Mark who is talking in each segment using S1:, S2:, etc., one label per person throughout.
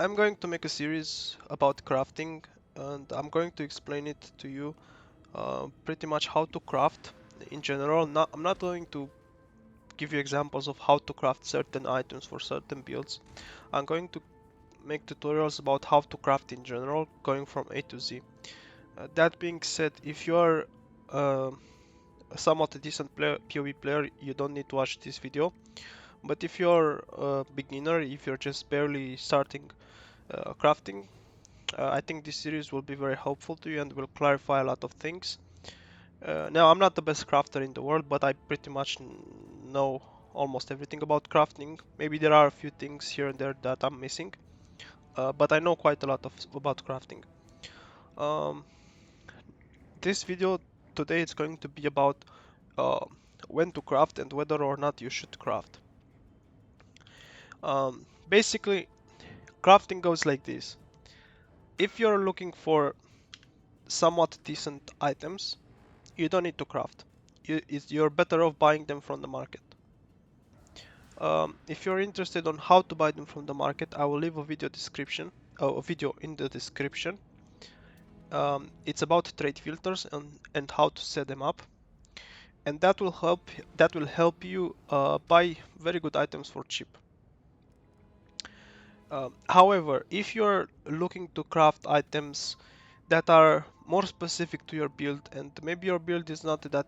S1: I'm going to make a series about crafting, and I'm going to explain it to you pretty much how to craft in general. I'm not going to give you examples of how to craft certain items for certain builds. I'm going to make tutorials about how to craft in general, going from A to Z. That being said, if you are uh, a somewhat a decent PoE player, you don't need to watch this video. But if you're a beginner, if you're just barely starting crafting, I think this series will be very helpful to you and will clarify a lot of things. Now, I'm not the best crafter in the world, but I pretty much know almost everything about crafting. Maybe there are a few things here and there that I'm missing, but I know quite a lot about crafting. Um, this video today is going to be about uh, when to craft and whether or not you should craft. Basically, crafting goes like this. If you're looking for somewhat decent items, you don't need to craft. You're better off buying them from the market. If you're interested on how to buy them from the market, I will leave a video in the description. It's about trade filters and how to set them up, and that will help you buy very good items for cheap. However, if you're looking to craft items that are more specific to your build, and maybe your build is not that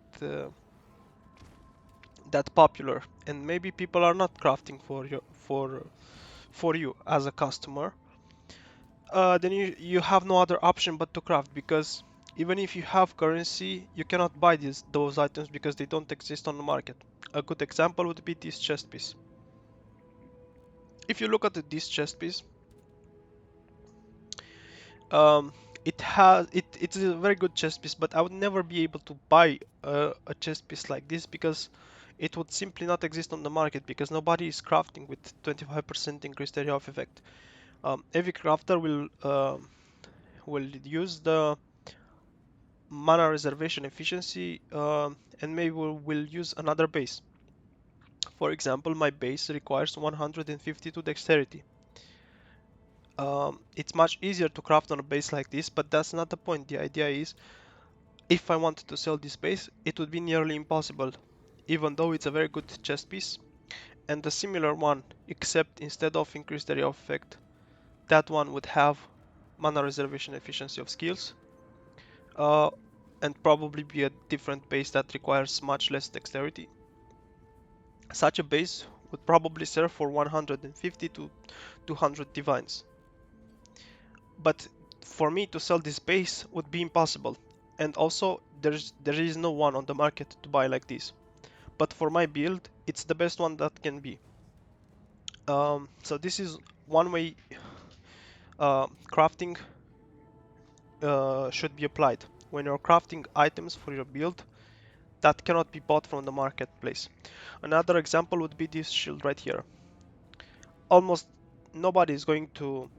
S1: popular, and maybe people are not crafting for you as a customer, then you have no other option but to craft, because even if you have currency, you cannot buy those items because they don't exist on the market. A good example would be this chest piece. If you look at this chest piece, um, it's a very good chest piece, but I would never be able to buy a chest piece like this because it would simply not exist on the market, because nobody is crafting with 25% increased area of effect. Every crafter will use the mana reservation efficiency, and maybe will use another base. For example, my base requires 152 dexterity. It's much easier to craft on a base like this, but that's not the point. The idea is, if I wanted to sell this base, it would be nearly impossible, even though it's a very good chest piece, and a similar one, except instead of increased area of effect, that one would have mana reservation efficiency of skills, uh, and probably be a different base that requires much less dexterity. Such a base would probably serve for 150 to 200 divines. But for me to sell this base would be impossible. And also there is no one on the market to buy like this. But for my build, it's the best one that can be. So this is one way crafting should be applied. When you're crafting items for your build that cannot be bought from the marketplace. Another example would be this shield right here. Almost nobody is going to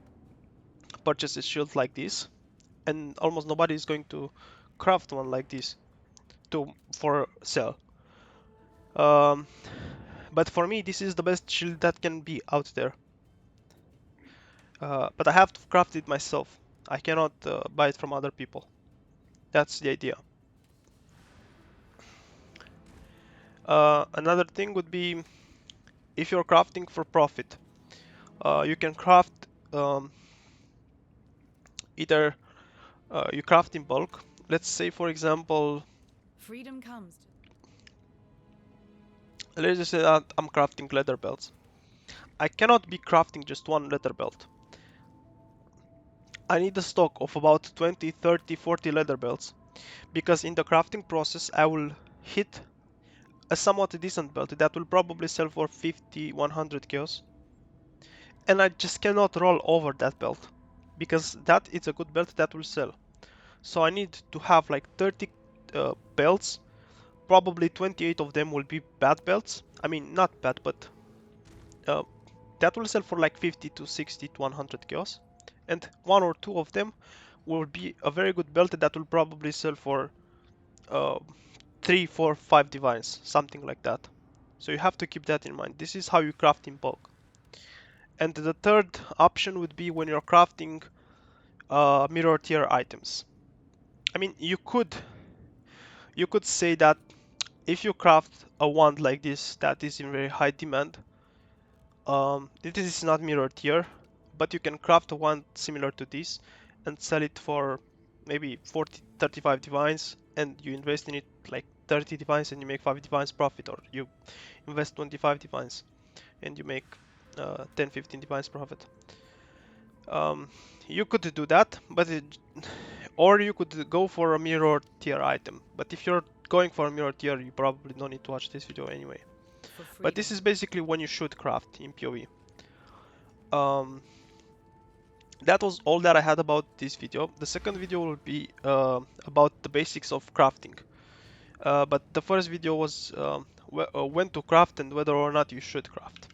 S1: purchase a shield like this, and almost nobody is going to craft one like this for sale. Um, but for me, this is the best shield that can be out there. But I have to craft it myself. I cannot buy it from other people. That's the idea. Another thing would be, if you're crafting for profit, you can craft either you craft in bulk. Let's say, for example,
S2: Freedom comes.
S1: let's just say that I'm crafting leather belts. I cannot be crafting just one leather belt. I need a stock of about 20, 30, 40 leather belts, because in the crafting process I will hit a somewhat decent belt that will probably sell for 50, 100 chaos, and I just cannot roll over that belt, because that is a good belt that will sell. So I need to have like 30 belts. Probably 28 of them will be bad belts. I mean, not bad, but uh, that will sell for like 50 to 60 to 100 chaos. And one or two of them will be a very good belt that will probably sell for uh, 3, 4, 5 divines, something like that. So you have to keep that in mind. This is how you craft in bulk. And the third option would be when you're crafting mirror tier items. I mean, you could say that if you craft a wand like this that is in very high demand, this is not mirror tier, but you can craft a wand similar to this and sell it for maybe 40, 35 divines, and you invest in it like 30 divines and you make 5 divines profit, or you invest 25 divines and you make 10, 15 divines profit. Um, you could do that, but or you could go for a mirror tier item. But if you're going for a mirror tier, you probably don't need to watch this video anyway.
S2: For
S1: But this
S2: freedom.
S1: is basically when you should craft in PoE. Um, that was all that I had about this video. The second video will be about the basics of crafting. But the first video was when to craft and whether or not you should craft.